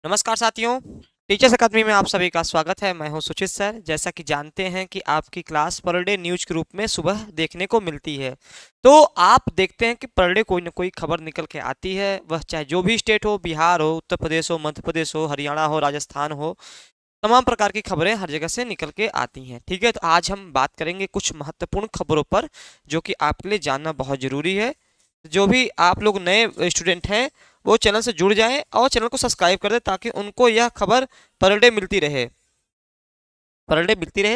नमस्कार साथियों, टीचर्स अकादमी में आप सभी का स्वागत है। मैं हूं सुचित सर। जैसा कि जानते हैं कि आपकी क्लास पर डे न्यूज के रूप में सुबह देखने को मिलती है, तो आप देखते हैं कि पर डे कोई ना कोई खबर निकल के आती है, वह चाहे जो भी स्टेट हो, बिहार हो, उत्तर प्रदेश हो, मध्य प्रदेश हो, हरियाणा हो, राजस्थान हो, तमाम प्रकार की खबरें हर जगह से निकल के आती हैं। ठीक है, तो आज हम बात करेंगे कुछ महत्वपूर्ण खबरों पर जो कि आपके लिए जानना बहुत जरूरी है। जो भी आप लोग नए स्टूडेंट हैं वो चैनल से जुड़ जाएं और चैनल को सब्सक्राइब कर दें ताकि उनको यह खबर पर डे मिलती रहे।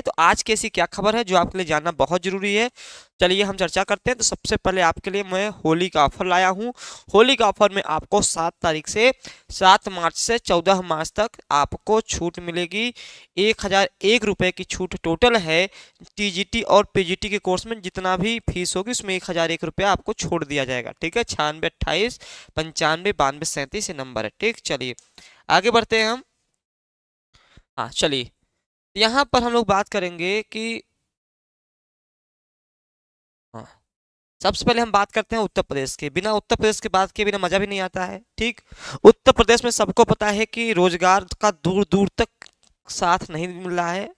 तो आज की ऐसी क्या खबर है जो आपके लिए जानना बहुत जरूरी है, चलिए हम चर्चा करते हैं। तो सबसे पहले आपके लिए मैं होली का ऑफर लाया हूं। होली का ऑफर में आपको 7 मार्च से 14 मार्च तक आपको छूट मिलेगी। 1001 रुपये की छूट टोटल है। टीजीटी और पीजीटी के कोर्स में जितना भी फीस होगी उसमें 1001 रुपया आपको छोड़ दिया जाएगा। ठीक है, 96 28 95 92 37 ये नंबर है। ठीक, चलिए आगे बढ़ते हैं हम। हाँ चलिए, यहाँ पर हम लोग बात करेंगे कि हाँ, सबसे पहले हम बात करते हैं उत्तर प्रदेश के। बिना उत्तर प्रदेश की बात के बिना मजा भी नहीं आता है। ठीक, उत्तर प्रदेश में सबको पता है कि रोजगार का दूर दूर तक साथ नहीं मिल रहा है।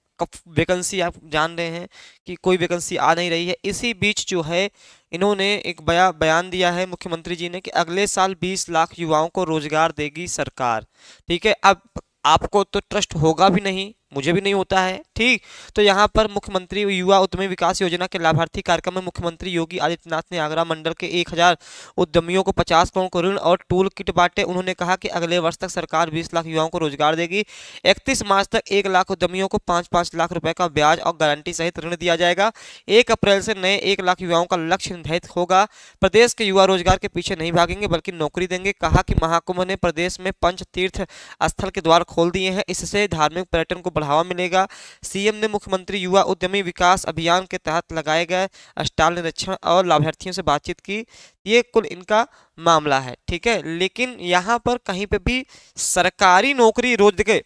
वैकेंसी आप जान रहे हैं कि कोई वैकेंसी आ नहीं रही है। इसी बीच जो है इन्होंने एक बयान दिया है मुख्यमंत्री जी ने कि अगले साल 20 लाख युवाओं को रोजगार देगी सरकार। ठीक है, अब आपको तो ट्रस्ट होगा भी नहीं, मुझे भी नहीं होता है। ठीक, तो यहाँ पर मुख्यमंत्री युवा उद्यमी विकास योजना के लाभार्थी कार्यक्रम में मुख्यमंत्री योगी आदित्यनाथ ने आगरा मंडल के 1000 उद्यमियों को 50 करोड़ का ऋण और टूल किट बांटे। उन्होंने कहा कि अगले वर्ष तक सरकार 20 लाख युवाओं को रोजगार देगी। 31 मार्च तक 1 लाख उद्यमियों को 5-5 लाख रुपए का ब्याज और गारंटी सहित ऋण दिया जाएगा। 1 अप्रैल से नए 1 लाख युवाओं का लक्ष्य निर्धारित होगा। प्रदेश के युवा रोजगार के पीछे नहीं भागेंगे बल्कि नौकरी देंगे। कहा कि महाकुंभ ने प्रदेश में पंच तीर्थ स्थल के द्वार खोल दिए हैं, इससे धार्मिक पर्यटन को बढ़ावा मिलेगा। सीएम ने मुख्यमंत्री युवा उद्यमी विकास अभियान के तहत लगाए गए स्टॉल निरीक्षण और लाभार्थियों से बातचीत की। ये कुल इनका मामला है। ठीक है, लेकिन यहाँ पर कहीं पे भी सरकारी नौकरी रोज के,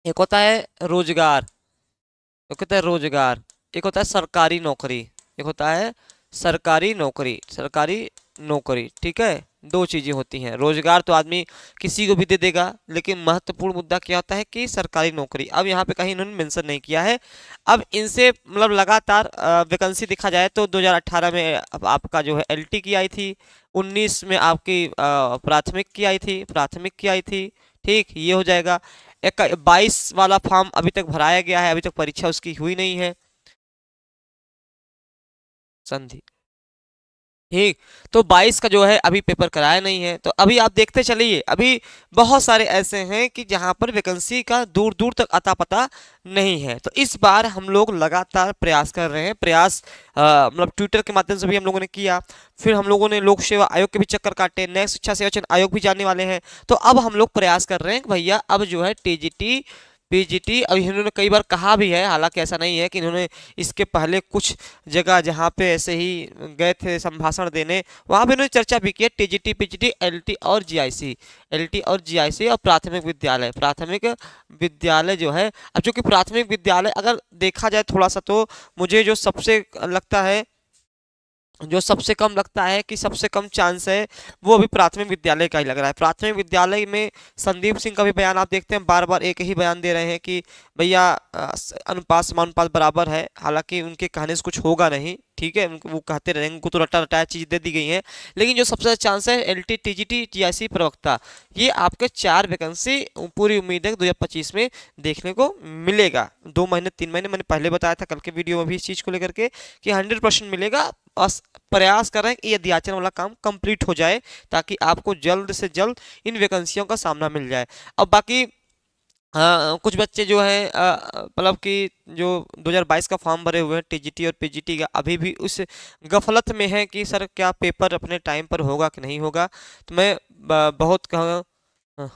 एक होता है रोजगार, एक होता है रोजगार, एक होता है सरकारी नौकरी, एक होता है सरकारी नौकरी। ठीक है, दो चीजें होती हैं। रोजगार तो आदमी किसी को भी दे देगा, लेकिन महत्वपूर्ण मुद्दा क्या होता है कि सरकारी नौकरी। अब यहाँ पे कहीं इन्होंने मेंशन नहीं किया है। अब इनसे मतलब लगातार वैकेंसी देखा जाए तो 2018 में आपका जो है एलटी की आई थी, 19 में आपकी प्राथमिक की आई थी। ठीक, ये हो जाएगा। 22 वाला फॉर्म अभी तक भराया गया है, अभी तक परीक्षा उसकी हुई नहीं है। संधि, ठीक, तो 22 का जो है अभी पेपर कराया नहीं है। तो अभी आप देखते चलिए, अभी बहुत सारे ऐसे हैं कि जहां पर वैकेंसी का दूर दूर तक अता पता नहीं है। तो इस बार हम लोग लगातार प्रयास कर रहे हैं। प्रयास मतलब ट्विटर के माध्यम से भी हम लोगों ने किया, फिर हम लोगों ने लोक सेवा आयोग के भी चक्कर काटे, नेक्स्ट शिक्षा सेवा चयन आयोग भी जाने वाले हैं। तो अब हम लोग प्रयास कर रहे हैं कि भैया अब जो है टीजीटी पीजीटी, अब इन्होंने कई बार कहा भी है, हालांकि ऐसा नहीं है कि इन्होंने इसके पहले कुछ जगह जहाँ पे ऐसे ही गए थे संभाषण देने, वहाँ भी इन्होंने चर्चा भी की है। टीजीटी पीजीटी एलटी और जीआईसी और प्राथमिक विद्यालय जो है। अब चूंकि प्राथमिक विद्यालय अगर देखा जाए थोड़ा सा, तो मुझे जो सबसे कम लगता है कि सबसे कम चांस है वो अभी प्राथमिक विद्यालय का ही लग रहा है। प्राथमिक विद्यालय में संदीप सिंह का भी बयान आप देखते हैं, बार बार एक ही बयान दे रहे हैं कि भैया अनुपात समानुपात बराबर है। हालांकि उनके कहने से कुछ होगा नहीं। ठीक है, वो कहते रहेंगे, उनको तो रटा रटाया चीज दे दी गई है। लेकिन जो सबसे ज्यादा चांस है एलटी टीजीटी जीआईसी प्रवक्ता, ये आपके 4 वैकेंसी पूरी उम्मीद है 2025 में देखने को मिलेगा। 2 महीने 3 महीने मैंने पहले बताया था कल के वीडियो में भी इस चीज को लेकर के कि 100% मिलेगा। बस प्रयास कर रहे हैं कि ये अध्याचन वाला काम कंप्लीट हो जाए ताकि आपको जल्द से जल्द इन वैकेंसियों का सामना मिल जाए। अब बाकी कुछ बच्चे जो है मतलब कि जो 2022 का फॉर्म भरे हुए हैं टीजीटी और पीजीटी का, अभी भी उस गफलत में है कि सर क्या पेपर अपने टाइम पर होगा कि नहीं होगा। तो मैं बहुत कहूँ, हाँ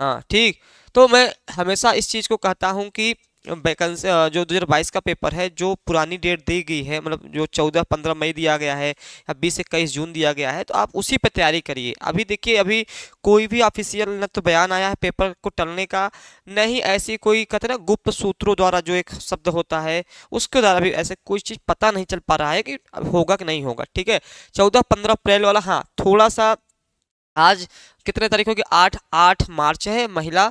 हाँ, ठीक, तो मैं हमेशा इस चीज़ को कहता हूँ कि वैकेंसी जो 2022 का पेपर है, जो पुरानी डेट दी गई है, मतलब जो 14-15 मई दिया गया है या 20-21 जून दिया गया है, तो आप उसी पे तैयारी करिए। अभी देखिए, अभी कोई भी ऑफिशियल न तो बयान आया है पेपर को टलने का, न ही ऐसी कोई कहते हैं ना गुप्त सूत्रों द्वारा जो एक शब्द होता है उसके द्वारा भी ऐसे कोई चीज़ पता नहीं चल पा रहा है कि अब होगा कि नहीं होगा। ठीक है, 14-15 अप्रैल वाला हाँ थोड़ा सा आज कितने तारीख होगी? 8 मार्च है, महिला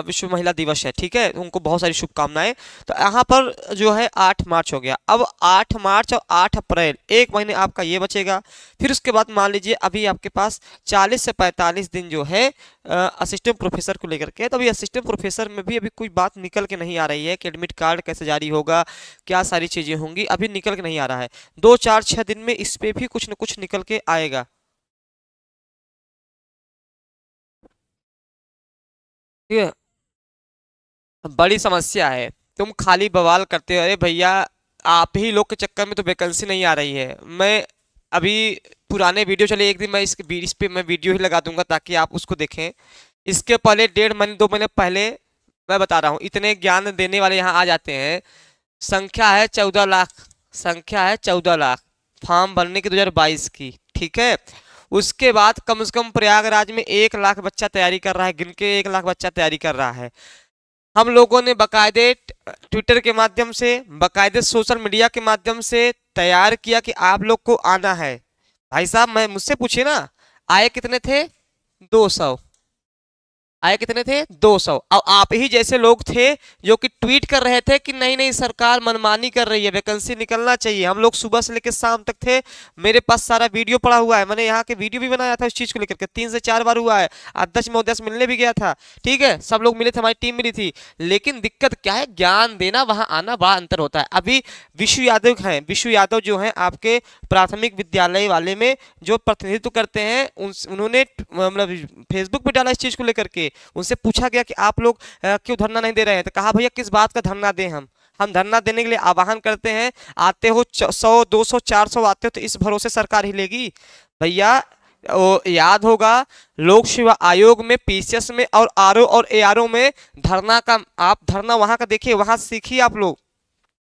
विश्व महिला दिवस है, ठीक है, उनको बहुत सारी शुभकामनाएं। तो यहाँ पर जो है 8 मार्च हो गया। अब 8 मार्च और 8 अप्रैल, एक महीने आपका ये बचेगा। फिर उसके बाद मान लीजिए अभी आपके पास 40 से 45 दिन जो है असिस्टेंट प्रोफेसर को लेकर के। तो अभी असिस्टेंट प्रोफेसर में भी अभी कोई बात निकल के नहीं आ रही है कि एडमिट कार्ड कैसे जारी होगा, क्या सारी चीज़ें होंगी, अभी निकल के नहीं आ रहा है। 2 4 6 दिन में इस पे भी कुछ न कुछ निकल के आएगा। ठीक है, बड़ी समस्या है। तुम खाली बवाल करते हो, अरे भैया आप ही लोग के चक्कर में तो वैकेंसी नहीं आ रही है। मैं अभी पुराने वीडियो चले, एक दिन मैं इस पे मैं वीडियो ही लगा दूंगा ताकि आप उसको देखें। इसके पहले 1.5 महीने 2 महीने पहले मैं बता रहा हूँ, इतने ज्ञान देने वाले यहाँ आ जाते हैं। संख्या है 14 लाख, संख्या है 14 लाख फॉर्म भरने की 2022 की, ठीक है। उसके बाद कम से कम प्रयागराज में 1 लाख बच्चा तैयारी कर रहा है, गिन के 1 लाख बच्चा तैयारी कर रहा है। हम लोगों ने बकायदे ट्विटर के माध्यम से, बकायदे सोशल मीडिया के माध्यम से तैयार किया कि आप लोग को आना है। भाई साहब मैं मुझसे पूछिए ना, आए कितने थे? 200। आए कितने थे? 200। अब आप ही जैसे लोग थे जो कि ट्वीट कर रहे थे कि नहीं नहीं सरकार मनमानी कर रही है, वैकेंसी निकलना चाहिए। हम लोग सुबह से लेकर शाम तक थे, मेरे पास सारा वीडियो पड़ा हुआ है, मैंने यहाँ के वीडियो भी बनाया था इस चीज को लेकर के। 3 से 4 बार हुआ है, अध्यक्ष महोदय से मिलने भी गया था, ठीक है, सब लोग मिले थे, हमारी टीम मिली थी। लेकिन दिक्कत क्या है, ज्ञान देना वहां आना बड़ा अंतर होता है। अभी विशु यादव हैं, विशु यादव जो है आपके प्राथमिक विद्यालय वाले में जो प्रतिनिधित्व करते हैं, उन्होंने मतलब फेसबुक पे डाला इस चीज को लेकर के। उनसे पूछा गया कि आप लोग क्यों धरना नहीं दे रहे हैं, तो कहा भैया किस बात का धरना दें, हम धरना देने के लिए आह्वान करते हैं। आते हो 100 200 400 आते हो तो इस भरोसे सरकार ही लेगी भैया। वो याद होगा लोक सेवा आयोग में, पीसीएस में और आरओ और एआरओ में धरना का, आप धरना वहां का देखिए, वहां सीखिए आप लोग।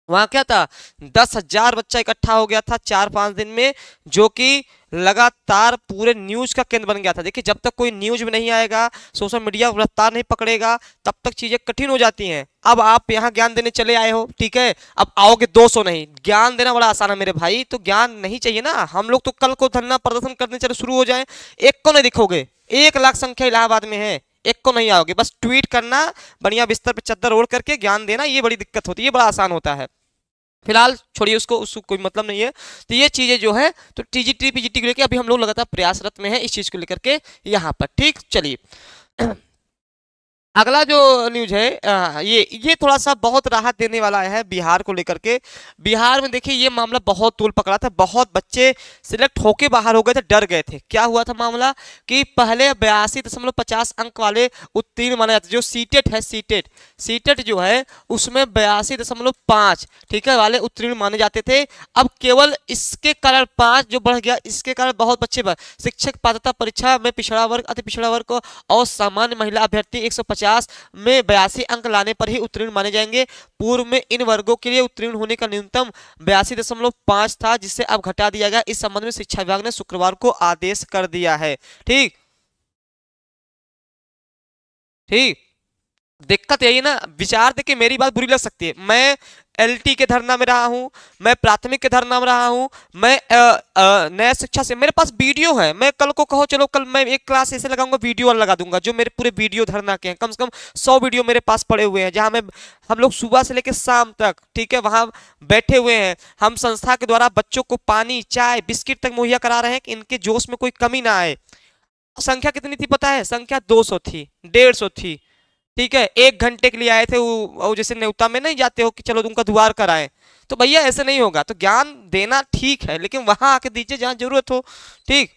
वहां क्या था, 10,000 बच्चा इकट्ठा हो गया था 4 5 दिन में, जो कि लगातार पूरे न्यूज का केंद्र बन गया था। देखिए जब तक कोई न्यूज में नहीं आएगा, सोशल मीडिया रफ्तार नहीं पकड़ेगा, तब तक चीजें कठिन हो जाती हैं। अब आप यहाँ ज्ञान देने चले आए हो, ठीक है, अब आओगे 200 नहीं, ज्ञान देना बड़ा आसान है मेरे भाई, तो ज्ञान नहीं चाहिए ना। हम लोग तो कल को धरना प्रदर्शन करने चले शुरू हो जाए, एक को नहीं दिखोगे, 1 लाख संख्या इलाहाबाद में है, एक को नहीं आओगे, बस ट्वीट करना, बढ़िया बिस्तर पे चद्दर ओढ़ करके ज्ञान देना, ये बड़ी दिक्कत होती है, ये बड़ा आसान होता है। फिलहाल छोड़िए उसको, उसको कोई मतलब नहीं है। तो ये चीजें जो है, तो टीजीटी पीजीटी को लेकर अभी हम लोग लगातार प्रयासरत में हैं इस चीज को लेकर के यहाँ पर, ठीक। चलिए अगला जो न्यूज है ये थोड़ा सा बहुत राहत देने वाला है बिहार को लेकर के। बिहार में देखिए ये मामला बहुत तूल पकड़ा था, बहुत बच्चे सिलेक्ट होके बाहर हो गए थे, डर गए थे। क्या हुआ था मामला कि पहले 82.50 अंक वाले उत्तीर्ण माने जाते, जो सीटेट है, सीटेट जो है उसमें 82.5, ठीक है, वाले उत्तीर्ण माने जाते थे। अब केवल इसके कारण 5 जो बढ़ गया, इसके कारण बहुत बच्चे शिक्षक पात्रता परीक्षा में पिछड़ा वर्ग, अति पिछड़ा वर्ग को और सामान्य महिला अभ्यर्थी 150 में 82 अंक लाने पर ही उत्तीर्ण माने जाएंगे। पूर्व में इन वर्गों के लिए उत्तीर्ण होने का न्यूनतम 82.5 था, जिसे अब घटा दिया गया। इस संबंध में शिक्षा विभाग ने शुक्रवार को आदेश कर दिया है, ठीक ठीक। दिक्कत यही ना, विचार देखिए मेरी बात बुरी लग सकती है, मैं एलटी के धरना में रहा हूं, मैं प्राथमिक के धरना में रहा हूं, मैं नया शिक्षा से, मेरे पास वीडियो है। मैं कल को कहो चलो कल मैं एक क्लास ऐसे लगाऊंगा, वीडियो वाला लगा दूंगा, जो मेरे पूरे वीडियो धरना के हैं, कम से कम 100 वीडियो मेरे पास पड़े हुए हैं, जहां में हम लोग सुबह से लेकर शाम तक, ठीक है, वहां बैठे हुए हैं। हम संस्था के द्वारा बच्चों को पानी, चाय, बिस्किट तक मुहैया करा रहे हैं कि इनके जोश में कोई कमी ना आए। संख्या कितनी थी पता है? संख्या 200 थी, 150 थी, ठीक है। 1 घंटे के लिए आए थे, वो जैसे न्योता में नहीं जाते हो कि चलो उनका द्वार कराएं, तो भैया ऐसे नहीं होगा। तो ज्ञान देना ठीक है, लेकिन वहां आके दीजिए जहां जरूरत हो, ठीक।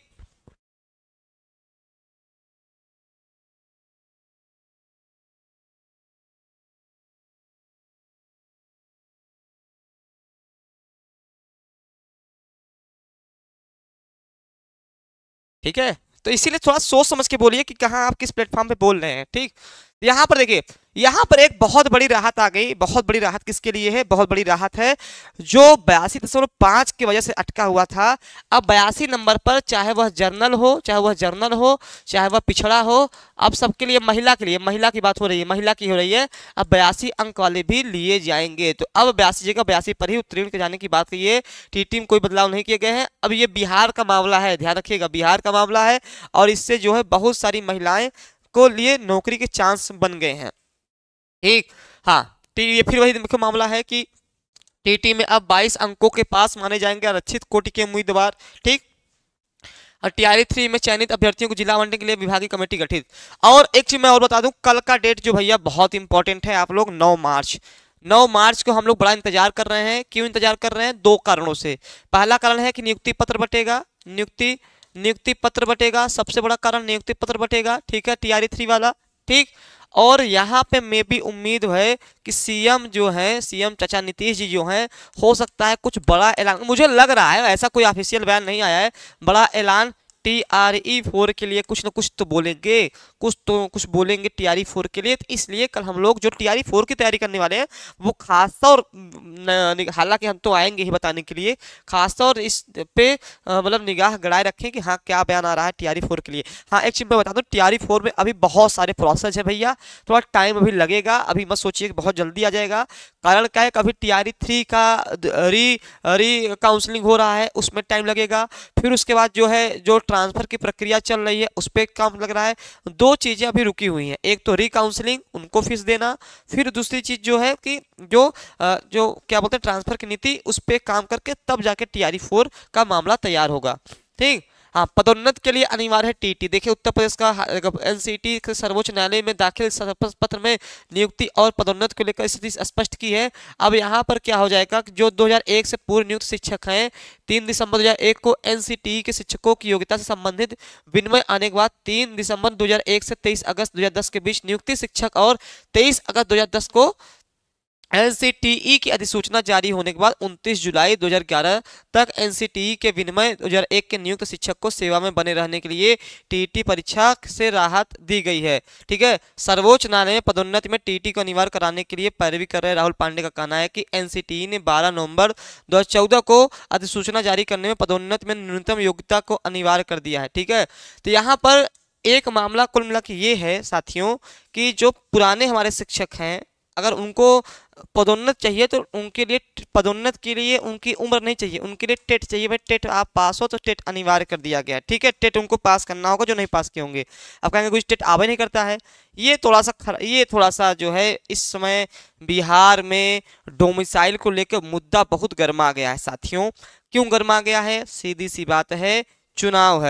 ठीक है, तो इसीलिए थोड़ा सोच समझ के बोलिए कि कहाँ आप किस प्लेटफॉर्म पे बोल रहे हैं, ठीक। यहाँ पर देखिए यहाँ पर एक बहुत बड़ी राहत आ गई। बहुत बड़ी राहत किसके लिए है? बहुत बड़ी राहत है जो 82.5 की वजह से अटका हुआ था। अब 82 नंबर पर चाहे वह जर्नल हो, चाहे वह पिछड़ा हो, अब सबके लिए, महिला के लिए, महिला की बात हो रही है, महिला की हो रही है, अब 82 अंक वाले भी लिए जाएंगे। तो अब 82 जगह 82 पर ही उत्तीर्ण के जाने की बात की है। टीटी में कोई बदलाव नहीं किए गए हैं। अब ये बिहार का मामला है, ध्यान रखिएगा, बिहार का मामला है और इससे जो है बहुत सारी महिलाएं को लिए नौकरी के चांस बन गए हैं। ठीक, हाँ, ये फिर वही मुख्य मामला है कि टीटी में अब 22 अंकों के पास माने जाएंगे आरक्षित कोटि के उम्मीदवार। ठीक, और टीआरई 3 में चयनित अभ्यर्थियों को जिला आवंटन के लिए विभागीय कमेटी गठित। और एक चीज मैं और बता दूं, कल का डेट जो भैया बहुत इंपॉर्टेंट है। आप लोग 9 मार्च को हम लोग बड़ा इंतजार कर रहे हैं। क्यों इंतजार कर रहे हैं? 2 कारणों से। पहला कारण है कि नियुक्ति पत्र बटेगा, नियुक्ति पत्र बटेगा, सबसे बड़ा कारण नियुक्ति पत्र बटेगा। ठीक है, टीआरई 3 वाला। ठीक, और यहाँ पे मैं भी उम्मीद है कि सीएम जो है, सीएम चाचा नीतीश जी जो हैं, हो सकता है कुछ बड़ा ऐलान, मुझे लग रहा है, ऐसा कोई ऑफिशियल बयान नहीं आया है, बड़ा ऐलान टीआरई 4 के लिए कुछ न कुछ तो बोलेंगे, कुछ बोलेंगे टीआरई 4 के लिए। तो इसलिए कल हम लोग जो टीआरई 4 की तैयारी करने वाले हैं वो खासतौर, हालांकि हम तो आएंगे ही बताने के लिए, खासतौर इस पे मतलब निगाह गड़ाए रखें कि हाँ क्या बयान आ रहा है टीआरई 4 के लिए। हाँ, एक चीज मैं बता दूं, टीआरई 4 में अभी बहुत सारे प्रोसेस है भैया, थोड़ा टाइम अभी लगेगा। अभी मत सोचिए कि बहुत जल्दी आ जाएगा। कारण क्या है, कभी टीआरई 3 का री काउंसलिंग हो रहा है, उसमें टाइम लगेगा। फिर उसके बाद जो है, जो ट्रांसफर की प्रक्रिया चल रही है, उस पर काम लग रहा है। 2 चीजें अभी रुकी हुई हैं, एक तो रिकाउंसलिंग, उनको फीस देना, फिर दूसरी चीज जो है कि जो क्या बोलते हैं ट्रांसफर की नीति, उस पर काम करके तब जाके टीआरई 4 का मामला तैयार होगा। ठीक, हाँ, पदोन्नत के लिए अनिवार्य है टीटी। देखिए, उत्तर प्रदेश का एनसीटी के सर्वोच्च न्यायालय में दाखिल पत्र में नियुक्ति और पदोन्नत को लेकर स्थिति स्पष्ट की है। अब यहाँ पर क्या हो जाएगा कि जो 2001 से पूर्व नियुक्त शिक्षक हैं, 3 दिसंबर 2001 को एनसीटी के शिक्षकों की योग्यता से संबंधित विनिमय आने के बाद 3 दिसंबर 2001 से 23 अगस्त 2010 के बीच नियुक्ति शिक्षक और 23 अगस्त 2010 को एनसीटीई की अधिसूचना जारी होने के बाद 29 जुलाई 2011 तक एनसीटीई के विनिमय 2001 के नियुक्त शिक्षक को सेवा में बने रहने के लिए टीटी परीक्षा से राहत दी गई है। ठीक है, सर्वोच्च न्यायालय में पदोन्नति में टीटी को अनिवार्य कराने के लिए पैरवी कर रहे राहुल पांडे का कहना है कि एनसीटीई ने 12 नवंबर 2014 को अधिसूचना जारी करने में पदोन्नति में न्यूनतम योग्यता को अनिवार्य कर दिया है। ठीक है, तो यहाँ पर एक मामला कुल मिला के ये है साथियों कि जो पुराने हमारे शिक्षक हैं, अगर उनको पदोन्नत चाहिए तो उनके लिए पदोन्नत के लिए उनकी उम्र नहीं चाहिए, उनके लिए टेट चाहिए। भाई टेट आप पास हो तो टेट अनिवार्य कर दिया गया। ठीक है, टेट उनको पास करना होगा जो नहीं पास किए होंगे। अब कहेंगे कुछ टेट आवे नहीं करता है। ये थोड़ा सा जो है इस समय बिहार में डोमिसाइल को लेकर मुद्दा बहुत गर्मा गया है साथियों। क्यों गर्मा गया है? सीधी सी बात है, चुनाव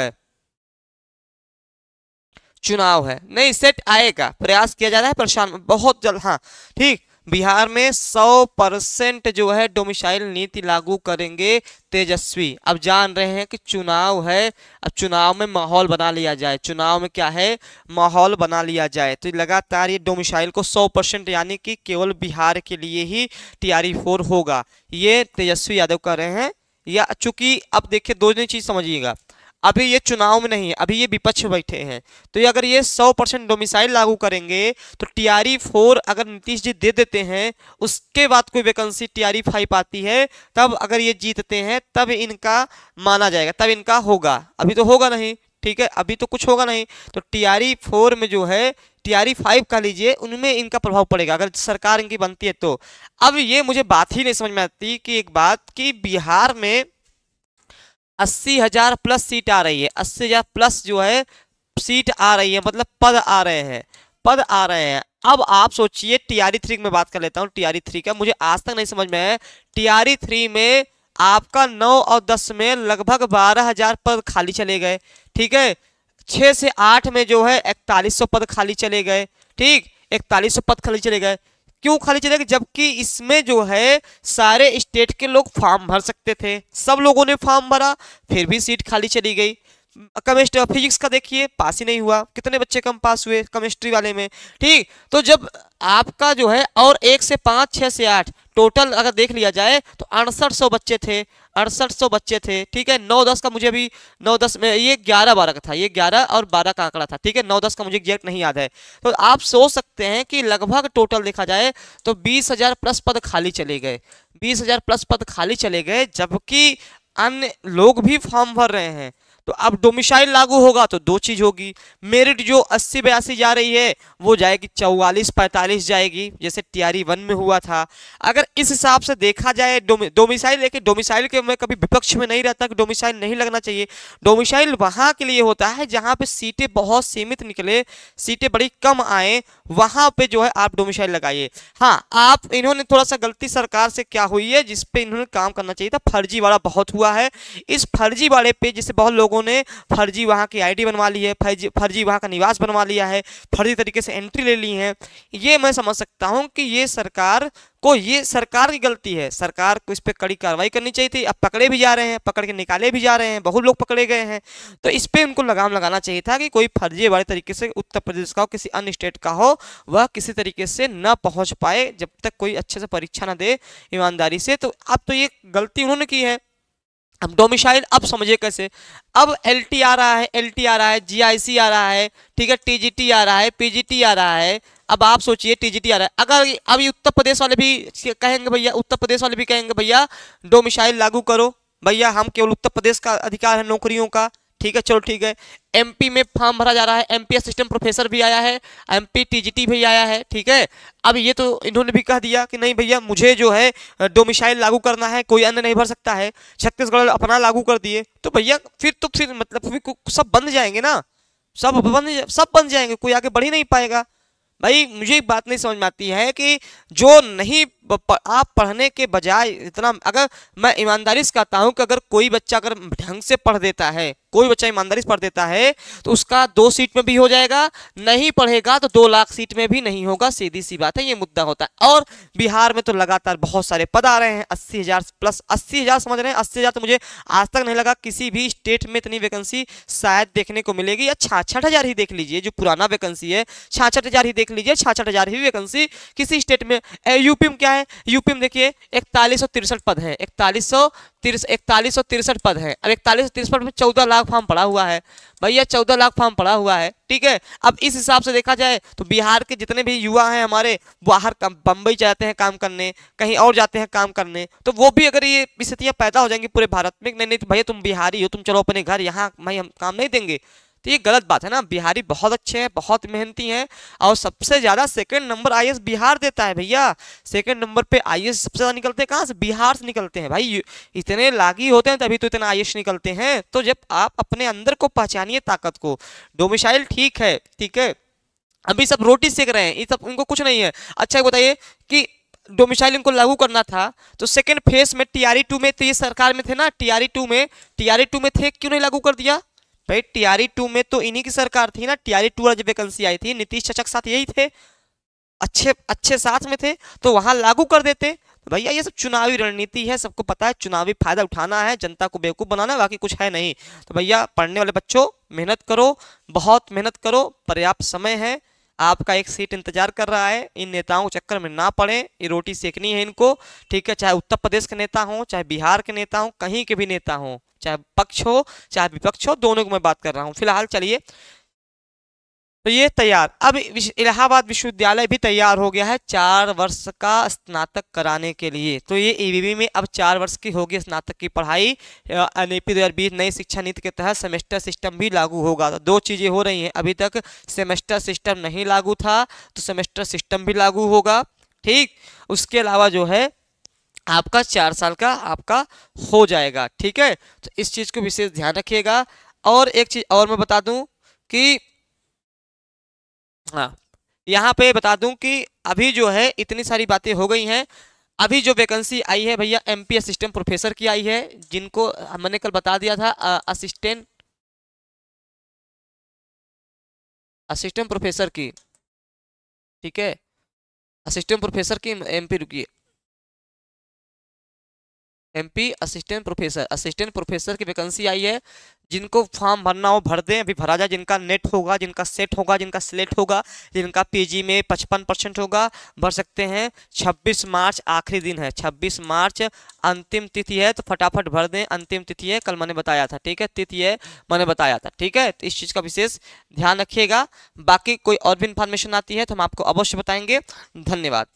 है, नहीं सेट आएगा, प्रयास किया जा रहा है, परेशान बहुत जल्द। हाँ ठीक, बिहार में 100% जो है डोमिसाइल नीति लागू करेंगे तेजस्वी। अब जान रहे हैं कि चुनाव है, अब चुनाव में माहौल बना लिया जाए, चुनाव में क्या है, माहौल बना लिया जाए। तो लगातार ये डोमिसाइल को 100% यानी कि केवल बिहार के लिए ही टीआरई 4 होगा, ये तेजस्वी यादव कर रहे हैं। या चूंकि अब देखिए दो चीज समझिएगा, अभी ये चुनाव में नहीं है, अभी ये विपक्ष में बैठे हैं, तो ये अगर ये 100% डोमिसाइल लागू करेंगे तो टीआरई 4 अगर नीतीश जी दे देते हैं, उसके बाद कोई वैकेंसी टीआरई 5 आती है, तब अगर ये जीतते हैं तब इनका माना जाएगा, तब इनका होगा। अभी तो होगा नहीं। ठीक है, अभी तो कुछ होगा नहीं। तो टीआरई 4 में जो है, टीआरई 5 कह लीजिए, उनमें इनका प्रभाव पड़ेगा अगर सरकार इनकी बनती है तो। अब ये मुझे बात ही नहीं समझ में आती कि एक बात कि बिहार में 80,000 प्लस सीट आ रही है, 80,000 प्लस जो है सीट आ रही है, मतलब पद आ रहे हैं। अब आप सोचिए, टीआरई 3 में बात कर लेता हूं। टीआरई 3 का मुझे आज तक नहीं समझ में है। टीआरई 3 में आपका 9 और 10 में लगभग 12,000 पद खाली चले गए। ठीक है, 6 से 8 में जो है 4100 पद खाली चले गए। ठीक, 4100 पद खाली चले गए। क्यों खाली चले गए? जबकि इसमें जो है सारे स्टेट के लोग फॉर्म भर सकते थे, सब लोगों ने फॉर्म भरा, फिर भी सीट खाली चली गई। केमिस्ट्री फिजिक्स का देखिए पास ही नहीं हुआ, कितने बच्चे कम पास हुए केमिस्ट्री वाले में। ठीक, तो जब आपका जो है और 1 से 5, 6 से 8 टोटल अगर देख लिया जाए तो 6800 बच्चे थे, 6800 बच्चे थे। ठीक है, 9-10 का मुझे अभी 9-10 में ये 11-12 का था, ये 11 और 12 का आंकड़ा था। ठीक है, 9-10 का मुझे एग्जैक्ट नहीं याद है। तो आप सोच सकते हैं कि लगभग टोटल देखा जाए तो 20,000 प्लस पद खाली चले गए, 20,000 प्लस पद खाली चले गए, जबकि अन्य लोग भी फॉर्म भर रहे हैं। तो अब डोमिसाइल लागू होगा तो दो चीज होगी, मेरिट जो 80-82 जा रही है वो जाएगी 44-45 जाएगी, जैसे टीआरई 1 में हुआ था। अगर इस हिसाब से देखा जाए डोमिसाइल, देखिए डोमिसाइल के मैं कभी विपक्ष में नहीं रहता कि डोमिसाइल नहीं लगना चाहिए। डोमिसाइल वहां के लिए होता है जहां पे सीटें बहुत सीमित निकले, सीटें बड़ी कम आए, वहां पे जो है आप डोमिसाइल लगाइए। हाँ, आप इन्होंने थोड़ा सा गलती सरकार से क्या हुई है जिसपे इन्होंने काम करना चाहिए था, फर्जीवाड़ा बहुत हुआ है। इस फर्जीवाड़े पे जैसे बहुत लोगों ने फर्जी वहां की आईडी बनवा ली है, फर्जी वहां का निवास बनवा लिया है, फर्जी तरीके से एंट्री ले ली है। ये मैं समझ सकता हूं कि ये सरकार की गलती है, सरकार को इस पे कड़ी कार्रवाई करनी चाहिए थी। अब पकड़े भी जा रहे हैं, पकड़ के निकाले भी जा रहे हैं, बहुत लोग पकड़े गए हैं, तो इस पे उनको लगाम लगाना चाहिए था कि कोई फर्जी वाले तरीके से उत्तर प्रदेश का हो, किसी अन्य स्टेट का हो, वह किसी तरीके से न पहुंच पाए जब तक कोई अच्छे से परीक्षा न दे ईमानदारी से। तो अब तो ये गलती उन्होंने की है। अब डोमिसाइल अब समझिए कैसे, अब एलटी आ रहा है, एलटी आ रहा है, जीआईसी आ रहा है, ठीक है, टीजीटी आ रहा है, पीजीटी आ रहा है। अब आप सोचिए टीजीटी आ रहा है, अगर अब ये उत्तर प्रदेश वाले भी कहेंगे भैया, उत्तर प्रदेश वाले भी कहेंगे भैया डोमिसाइल लागू करो भैया, हम केवल उत्तर प्रदेश का अधिकार है नौकरियों का। ठीक है, चलो ठीक है। एमपी में फॉर्म भरा जा रहा है, एमपी असिस्टेंट प्रोफेसर भी आया है, एमपी टीजीटी भी आया है। ठीक है, अब ये तो इन्होंने भी कह दिया कि नहीं भैया मुझे जो है डोमिसाइल लागू करना है, कोई अन्य नहीं भर सकता है। छत्तीसगढ़ अपना लागू कर दिए तो भैया फिर मतलब फिर सब बंद जाएंगे ना, सब बंद जाएंगे, कोई आगे बढ़ ही नहीं पाएगा। भाई मुझे एक बात नहीं समझ में आती है कि जो नहीं आप पढ़ने के बजाय इतना, अगर मैं ईमानदारी से कहता हूं कि अगर कोई बच्चा अगर ढंग से पढ़ देता है, कोई बच्चा ईमानदारी से पढ़ देता है तो उसका 2 सीट में भी हो जाएगा, नहीं पढ़ेगा तो 2 लाख सीट में भी नहीं होगा, सीधी सी बात है, ये मुद्दा होता है। और बिहार में तो लगातार बहुत सारे पद आ रहे हैं, 80,000 प्लस, 80,000 समझ रहे हैं, 80,000 तो मुझे आज तक नहीं लगा किसी भी स्टेट में इतनी वैकेंसी शायद देखने को मिलेगी। या 66,000 ही देख लीजिए, जो पुराना वैकेंसी है 66,000 ही देख लीजिए, 66,000 ही वैकेंसी किसी स्टेट में। यूपी में क्या है, यूपी में देखिए 4163 पद है, 4163 पद है। अब 4163 पद में 14 लाख फॉर्म पड़ा हुआ है भैया, 14 लाख फॉर्म पड़ा हुआ है। ठीक है, अब इस हिसाब से देखा जाए तो बिहार के जितने भी युवा हैं हमारे, बाहर बंबई जाते हैं काम करने, कहीं और जाते हैं काम करने, तो वो भी अगर ये स्थितियां पैदा हो जाएंगी पूरे भारत में, नहीं नहीं तो भैया तुम बिहारी हो, तुम चलो अपने घर, यहाँ भाई हम काम नहीं देंगे, तो ये गलत बात है ना। बिहारी बहुत अच्छे हैं, बहुत मेहनती हैं, और सबसे ज्यादा सेकंड नंबर आईएएस बिहार देता है भैया। सेकंड नंबर पे आईएएस सबसे ज्यादा निकलते हैं कहाँ से, बिहार से निकलते हैं भाई। इतने लागी होते हैं तभी तो इतना आईएएस निकलते हैं। तो जब आप अपने अंदर को पहचानिए ताकत को। डोमिसाइल ठीक है, ठीक है, अभी सब रोटी सेक रहे हैं, ये सब इनको कुछ नहीं है। अच्छा बताइए कि डोमिसाइल इनको लागू करना था तो सेकंड फेज में टीआरई 2 में, तो ये सरकार में थे ना, टीआरई 2 में थे, क्यों नहीं लागू कर दिया भाई? टीआरई 2 में तो इन्हीं की सरकार थी ना, टीआरई 2 वाली वैकेंसी आई थी, नीतीश चाचा के साथ यही थे, अच्छे अच्छे साथ में थे, तो वहां लागू कर देते। भैया ये सब चुनावी रणनीति है, सबको पता है, चुनावी फायदा उठाना है, जनता को बेवकूफ बनाना है, बाकी कुछ है नहीं। तो भैया पढ़ने वाले बच्चों मेहनत करो, बहुत मेहनत करो, पर्याप्त समय है, आपका एक सीट इंतजार कर रहा है। इन नेताओं के चक्कर में ना पड़े, ये रोटी सेकनी है इनको। ठीक है, चाहे उत्तर प्रदेश के नेता हो, चाहे बिहार के नेता हो, कहीं के भी नेता हो, चाहे पक्ष हो चाहे विपक्ष हो, दोनों को मैं बात कर रहा हूँ फिलहाल। चलिए, तो ये तैयार, अब इलाहाबाद विश्वविद्यालय भी तैयार हो गया है 4 वर्ष का स्नातक कराने के लिए। तो ये ईवीवी में अब 4 वर्ष की होगी स्नातक की पढ़ाई। एनईपी 2020 नई शिक्षा नीति के तहत सेमेस्टर सिस्टम भी लागू होगा। तो 2 चीजें हो रही हैं, अभी तक सेमेस्टर सिस्टम नहीं लागू था, तो सेमेस्टर सिस्टम भी लागू होगा। ठीक, उसके अलावा जो है आपका 4 साल का आपका हो जाएगा। ठीक है, तो इस चीज को विशेष ध्यान रखिएगा। और एक चीज और मैं बता दूं कि हाँ, यहाँ पे बता दूं कि अभी जो है इतनी सारी बातें हो गई हैं। अभी जो वैकेंसी आई है भैया एमपी असिस्टेंट प्रोफेसर की आई है, जिनको मैंने कल बता दिया था, असिस्टेंट प्रोफेसर की। ठीक है, असिस्टेंट प्रोफेसर की एमपी रुकी एमपी असिस्टेंट प्रोफेसर की वैकेंसी आई है। जिनको फॉर्म भरना हो भर दें, अभी भरा जाए। जिनका नेट होगा, जिनका सेट होगा, जिनका सिलेक्ट होगा, जिनका पीजी में 55% होगा, भर सकते हैं। 26 मार्च आखिरी दिन है, 26 मार्च अंतिम तिथि है, तो फटाफट भर दें। अंतिम तिथि है, कल मैंने बताया था, ठीक है, तिथि है मैंने बताया था, ठीक है। तो इस चीज़ का विशेष ध्यान रखिएगा। बाकी कोई और भी इंफॉर्मेशन आती है तो हम आपको अवश्य बताएंगे। धन्यवाद।